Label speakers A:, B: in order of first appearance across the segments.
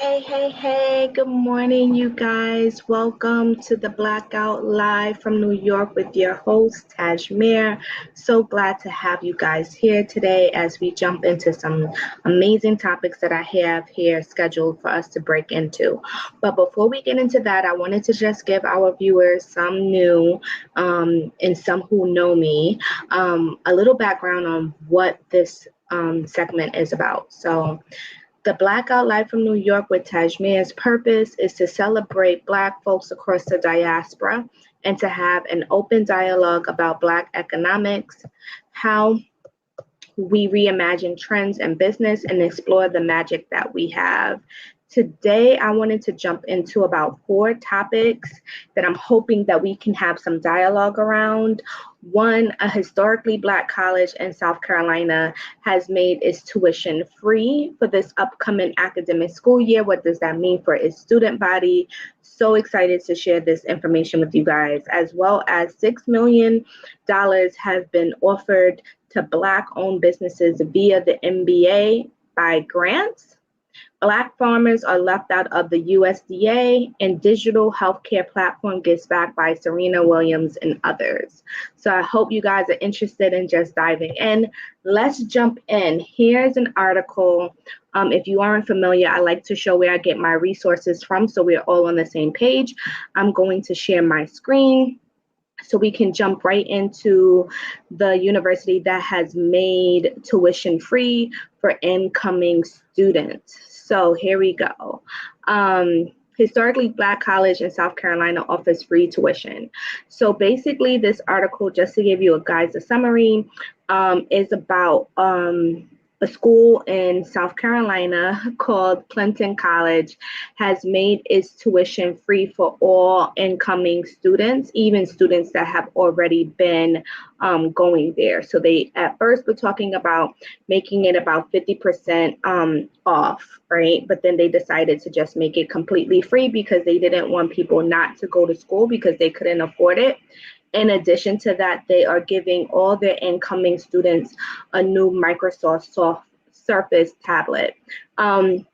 A: Hey, good morning, you guys. Welcome to the Blackout live from New York with your host, Tasemere. So glad to have you guys here today as we jump into some amazing topics that I have here scheduled for us to break into. But before we get into that, I wanted to just give our viewers, some new and some who know me, a little background on what this segment is about. So, the Blackout Live from New York with Tajmir's purpose is to celebrate Black folks across the diaspora and to have an open dialogue about Black economics, how we reimagine trends in business and explore the magic that we have. Today, I wanted to jump into about 4 topics that I'm hoping that we can have some dialogue around. One, a historically Black college in South Carolina has made its tuition free for this upcoming academic school year. What does that mean for its student body? So excited to share this information with you guys, as well as $6 million have been offered to Black-owned businesses via the MBA by grants. Black farmers are left out of the USDA, and digital healthcare platform gets backed by Serena Williams and others. So I hope you guys are interested in just diving in. Let's jump in. Here's an article. If you aren't familiar, I like to show where I get my resources from so we're all on the same page. I'm going to share my screen so we can jump right into the university that has made tuition free for incoming students. So here we go. Historically Black college in South Carolina offers free tuition. So basically this article, just to give you a summary, is about a school in South Carolina called Clinton College has made its tuition free for all incoming students, even students that have already been going there. So they at first were talking about making it about 50% off, right? But then they decided to just make it completely free because they didn't want people not to go to school because they couldn't afford it. In addition to that, they are giving all their incoming students a new Microsoft Surface tablet. When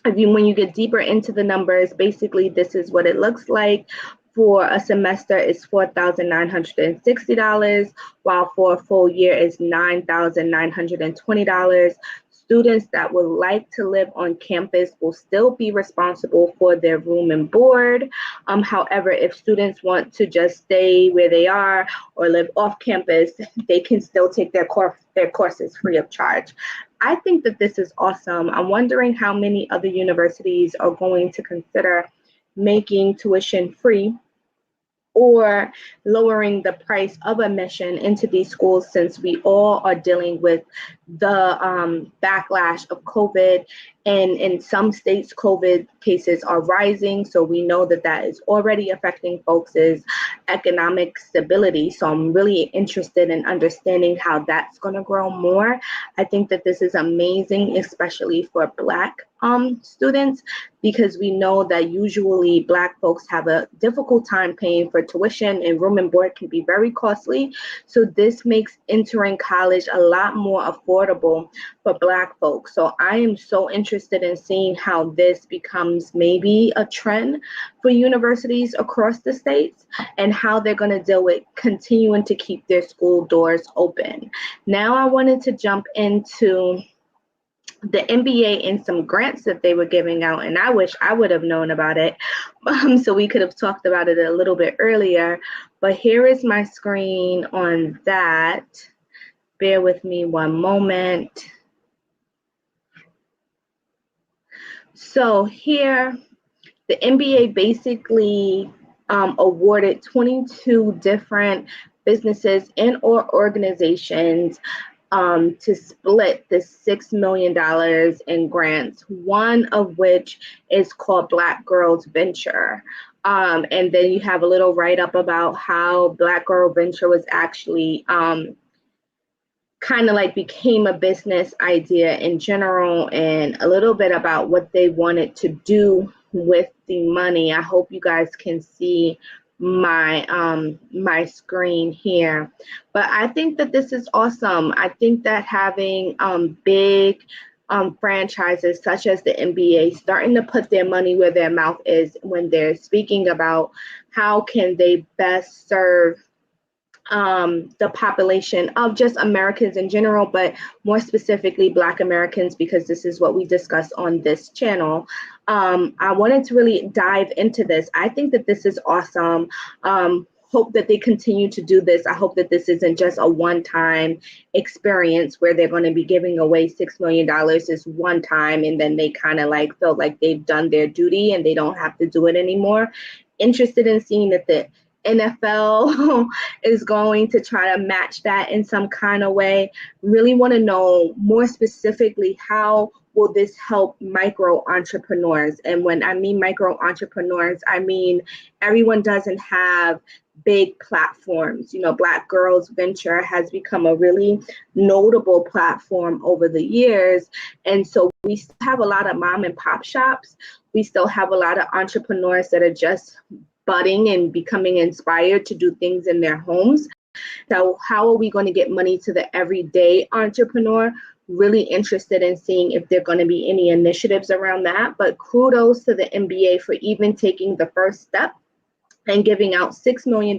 A: you get deeper into the numbers, basically this is what it looks like. For a semester, it's $4,960, while for a full year is $9,920. Students that would like to live on campus will still be responsible for their room and board. However, if students want to just stay where they are or live off campus, they can still take their courses free of charge. I think that this is awesome. I'm wondering how many other universities are going to consider making tuition free or lowering the price of admission into these schools, since we all are dealing with the backlash of COVID. And in some states, COVID cases are rising. So we know that that is already affecting folks' economic stability. So I'm really interested in understanding how that's going to grow more. I think that this is amazing, especially for Black students, because we know that usually Black folks have a difficult time paying for tuition, and room and board can be very costly. So this makes entering college a lot more affordable for Black folks. So I am so interested in seeing how this becomes maybe a trend for universities across the states and how they're going to deal with continuing to keep their school doors open. Now I wanted to jump into the NBA and some grants that they were giving out, and I wish I would have known about it, so we could have talked about it a little bit earlier. But here is my screen on that. Bear with me one moment. So here, the NBA basically awarded 22 different businesses and or organizations to split the $6 million in grants, one of which is called Black Girls Venture. And then you have a little write-up about how Black Girl Venture was actually kind of like became a business idea in general, and a little bit about what they wanted to do with the money. I hope you guys can see my screen here, but I think that this is awesome. I think that having big franchises such as the NBA starting to put their money where their mouth is when they're speaking about how can they best serve the population of just Americans in general, but more specifically Black Americans, because this is what we discuss on this channel. I wanted to really dive into this. I think that this is awesome. Hope that they continue to do this. I hope that this isn't just a one-time experience where they're going to be giving away $6 million this one time and then they kind of like felt like they've done their duty and they don't have to do it anymore. Interested in seeing that the NFL is going to try to match that in some kind of way. Really want to know more specifically, how will this help micro entrepreneurs? And when I mean micro entrepreneurs, I mean everyone doesn't have big platforms. You know, Black Girls Venture has become a really notable platform over the years. And so we still have a lot of mom and pop shops. We still have a lot of entrepreneurs that are just budding and becoming inspired to do things in their homes. So how are we going to get money to the everyday entrepreneur? Really interested in seeing if there are going to be any initiatives around that. But kudos to the NBA for even taking the first step and giving out $6 million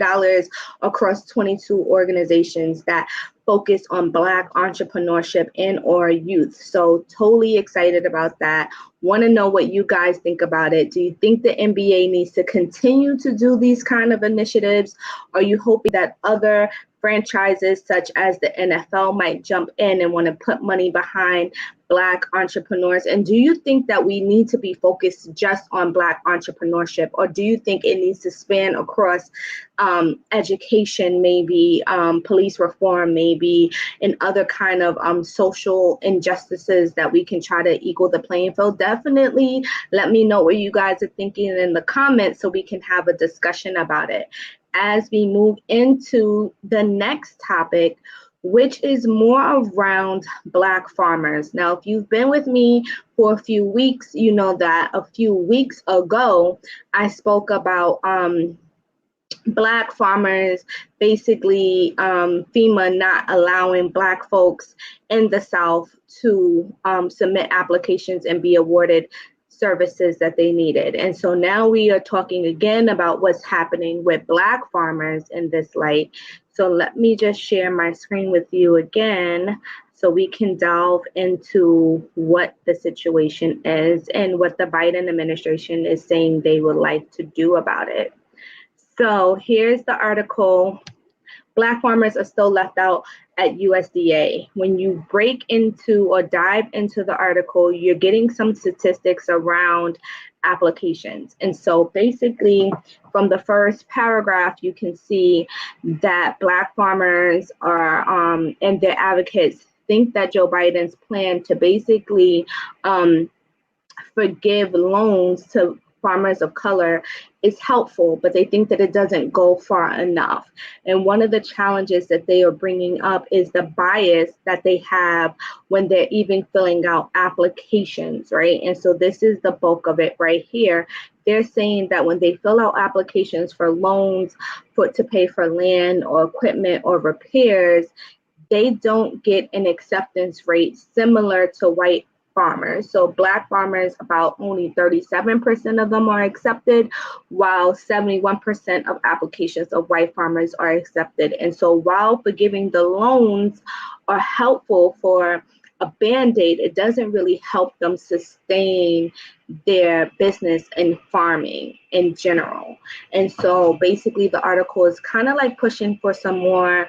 A: across 22 organizations that focus on Black entrepreneurship and or youth. So totally excited about that. Want to know what you guys think about it. Do you think the NBA needs to continue to do these kind of initiatives? Are you hoping that other franchises such as the NFL might jump in and want to put money behind Black entrepreneurs? And do you think that we need to be focused just on Black entrepreneurship, or do you think it needs to span across education, maybe police reform, maybe, and other kind of social injustices that we can try to equal the playing field? Definitely let me know what you guys are thinking in the comments so we can have a discussion about it. As we move into the next topic, which is more around Black farmers. Now, if you've been with me for a few weeks, you know that a few weeks ago, I spoke about Black farmers, basically FEMA not allowing Black folks in the South to submit applications and be awarded services that they needed. And so now we are talking again about what's happening with Black farmers in this light. So let me just share my screen with you again so we can delve into what the situation is and what the Biden administration is saying they would like to do about it. So here's the article. Black farmers are still left out at USDA. When you break into or dive into the article, you're getting some statistics around applications. And so basically from the first paragraph, you can see that Black farmers are and their advocates think that Joe Biden's plan to basically forgive loans to farmers of color is helpful, but they think that it doesn't go far enough. And one of the challenges that they are bringing up is the bias that they have when they're even filling out applications, right? And so this is the bulk of it right here. They're saying that when they fill out applications for loans to pay for land or equipment or repairs, they don't get an acceptance rate similar to white farmers. So Black farmers, about only 37% of them are accepted, while 71% of applications of white farmers are accepted. And so while forgiving the loans are helpful for a Band-Aid, it doesn't really help them sustain their business in farming in general. And so basically the article is kind of like pushing for some more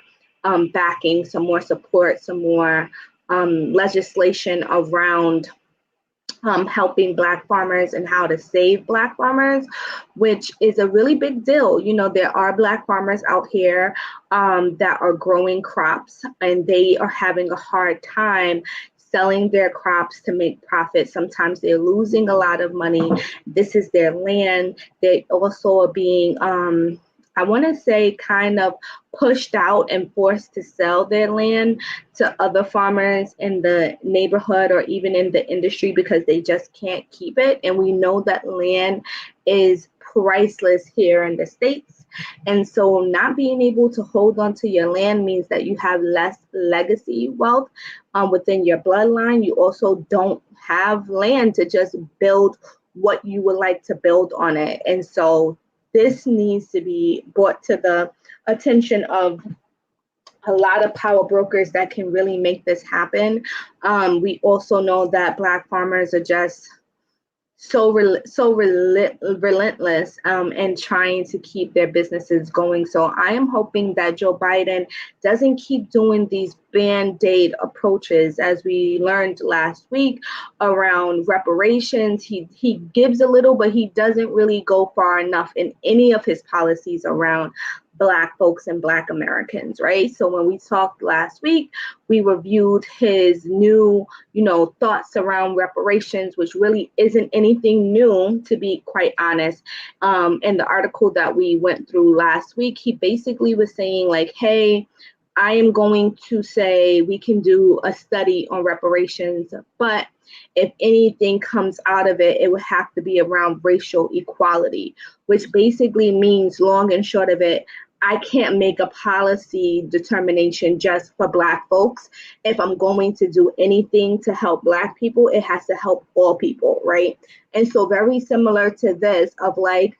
A: backing, some more support, some more legislation around helping Black farmers and how to save Black farmers, which is a really big deal. You know, there are Black farmers out here that are growing crops and they are having a hard time selling their crops to make profit. Sometimes they're losing a lot of money. This is their land. They also are being I want to say kind of pushed out and forced to sell their land to other farmers in the neighborhood or even in the industry because they just can't keep it. And we know that land is priceless here in the States. And so not being able to hold on to your land means that you have less legacy wealth within your bloodline. You also don't have land to just build what you would like to build on it. And so this needs to be brought to the attention of a lot of power brokers that can really make this happen. We also know that Black farmers are just relentless in trying to keep their businesses going. So I am hoping that Joe Biden doesn't keep doing these band-aid approaches, as we learned last week around reparations. He gives a little, but he doesn't really go far enough in any of his policies around Black folks and Black Americans, right? So when we talked last week, we reviewed his new, thoughts around reparations, which really isn't anything new, to be quite honest. In the article that we went through last week, he basically was saying like, hey, I am going to say we can do a study on reparations, but if anything comes out of it, it would have to be around racial equality, which basically means, long and short of it, I can't make a policy determination just for Black folks. If I'm going to do anything to help Black people, it has to help all people, right? And so very similar to this of like,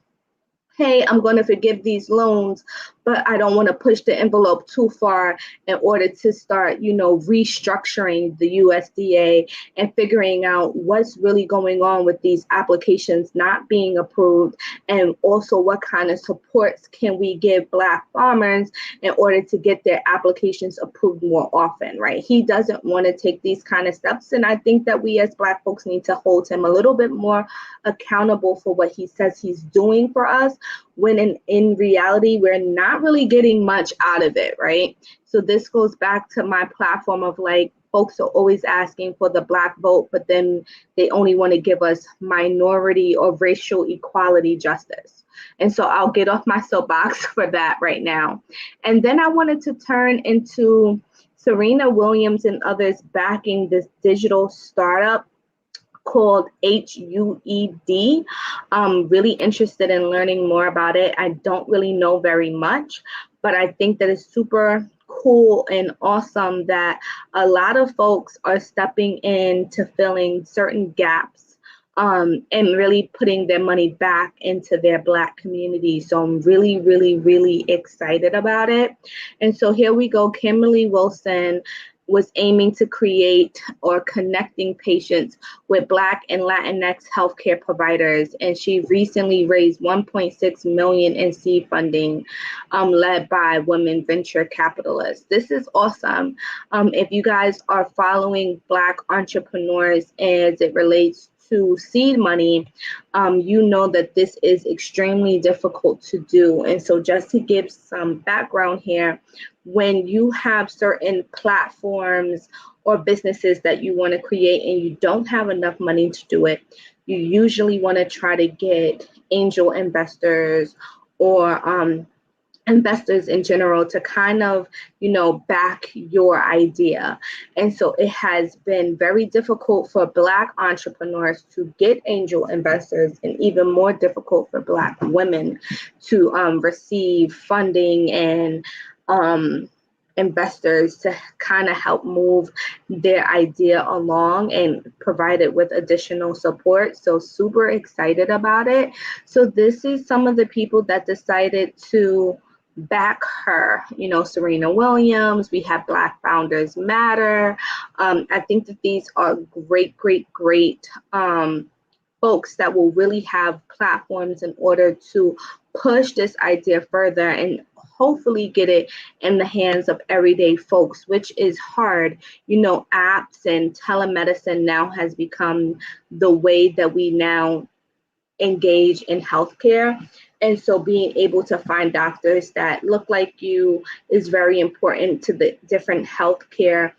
A: hey, I'm going to forgive these loans, but I don't want to push the envelope too far in order to start, restructuring the USDA and figuring out what's really going on with these applications not being approved, and also what kind of supports can we give Black farmers in order to get their applications approved more often, right? He doesn't want to take these kind of steps, and I think that we as Black folks need to hold him a little bit more accountable for what he says he's doing for us, when in reality, we're not really getting much out of it, right? So this goes back to my platform of like, folks are always asking for the Black vote, but then they only want to give us minority or racial equality justice. And so I'll get off my soapbox for that right now. And then I wanted to turn into Serena Williams and others backing this digital startup called HUED. I'm really interested in learning more about it. I don't really know very much, but I think that it's super cool and awesome that a lot of folks are stepping in to filling certain gaps and really putting their money back into their Black community. So I'm really, really, really excited about it. And so here we go. Kimberly Wilson was aiming to create or connecting patients with Black and Latinx healthcare providers. And she recently raised $1.6 million in seed funding led by women venture capitalists. This is awesome. If you guys are following Black entrepreneurs as it relates to seed money, you know that this is extremely difficult to do. And so just to give some background here, when you have certain platforms or businesses that you want to create and you don't have enough money to do it, you usually want to try to get angel investors or investors in general to kind of, back your idea. And so it has been very difficult for Black entrepreneurs to get angel investors, and even more difficult for Black women to receive funding and investors to kind of help move their idea along and provide it with additional support. So super excited about it. So this is some of the people that decided to back her, Serena Williams. We have Black Founders Matter. I think that these are great folks that will really have platforms in order to push this idea further and hopefully get it in the hands of everyday folks, which is hard. Apps and telemedicine now has become the way that we now engage in healthcare. And so being able to find doctors that look like you is very important to the different healthcare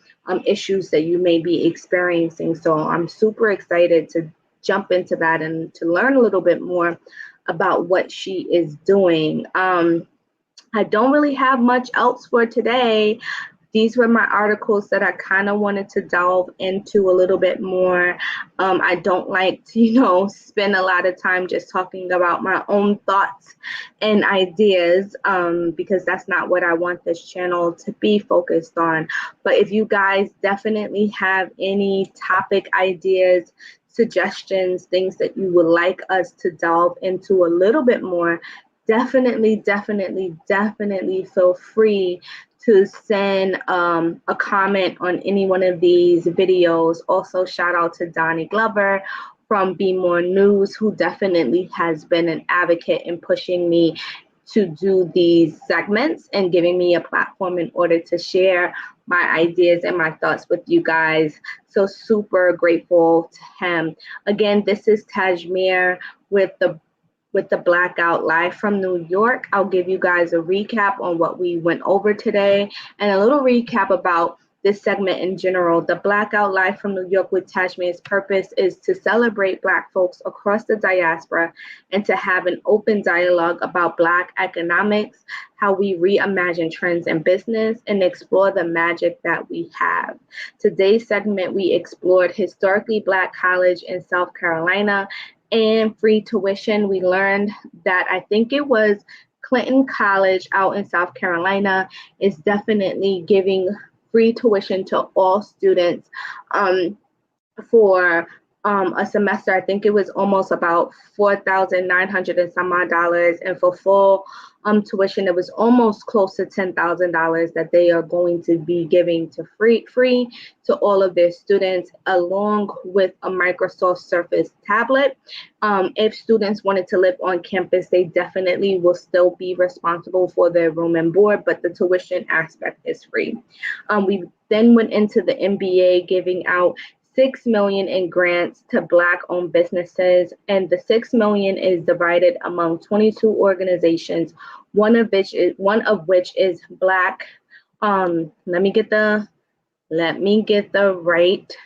A: issues that you may be experiencing. So I'm super excited to jump into that and to learn a little bit more about what she is doing. I don't really have much else for today. these were my articles that I kind of wanted to delve into a little bit more. I don't like to, spend a lot of time just talking about my own thoughts and ideas, because that's not what I want this channel to be focused on. But if you guys definitely have any topic ideas, suggestions, things that you would like us to delve into a little bit more, definitely feel free to send a comment on any one of these videos. Also, shout out to Donnie Glover from Be More News, who definitely has been an advocate in pushing me to do these segments and giving me a platform in order to share my ideas and my thoughts with you guys. So super grateful to him. Again, this is Tasemere with the Blackout live from New York. I'll give you guys a recap on what we went over today and a little recap about this segment in general. The Blackout live from New York with Tasemere's purpose is to celebrate Black folks across the diaspora and to have an open dialogue about Black economics, how we reimagine trends in business, and explore the magic that we have. Today's segment, we explored historically Black college in South Carolina and free tuition. We learned that I think it was Clinton College out in South Carolina is definitely giving free tuition to all students for a semester. I think it was almost about $4,900 and some odd dollars, and for full tuition, it was almost close to $10,000 that they are going to be giving to free to all of their students, along with a Microsoft Surface tablet. If students wanted to live on campus, they definitely will still be responsible for their room and board, but the tuition aspect is free. We then went into the NBA giving out $6 million in grants to Black-owned businesses, and the $6 million is divided among 22 organizations. One of which is Black. Let me get the right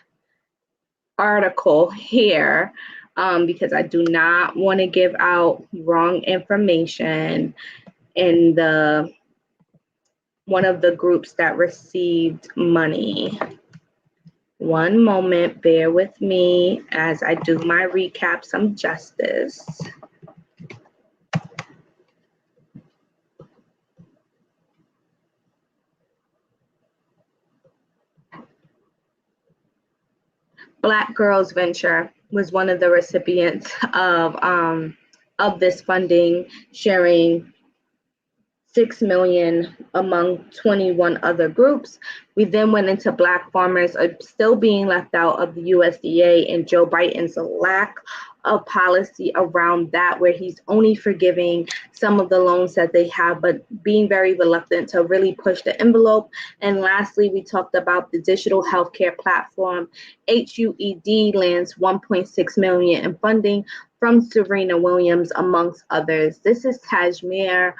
A: article here, because I do not want to give out wrong information. In one of the groups that received money. One moment, bear with me as I do my recap some justice. Black Girls Venture was one of the recipients of this funding, sharing $6 million among 21 other groups. We then went into Black farmers are still being left out of the USDA and Joe Biden's lack of policy around that, where he's only forgiving some of the loans that they have, but being very reluctant to really push the envelope. And lastly, we talked about the digital healthcare platform. HUED lands $1.6 million in funding from Serena Williams, amongst others. This is Tasemere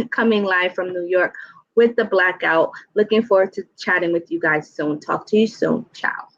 A: coming live from New York with the Blackout. Looking forward to chatting with you guys soon. Talk to you soon. Ciao.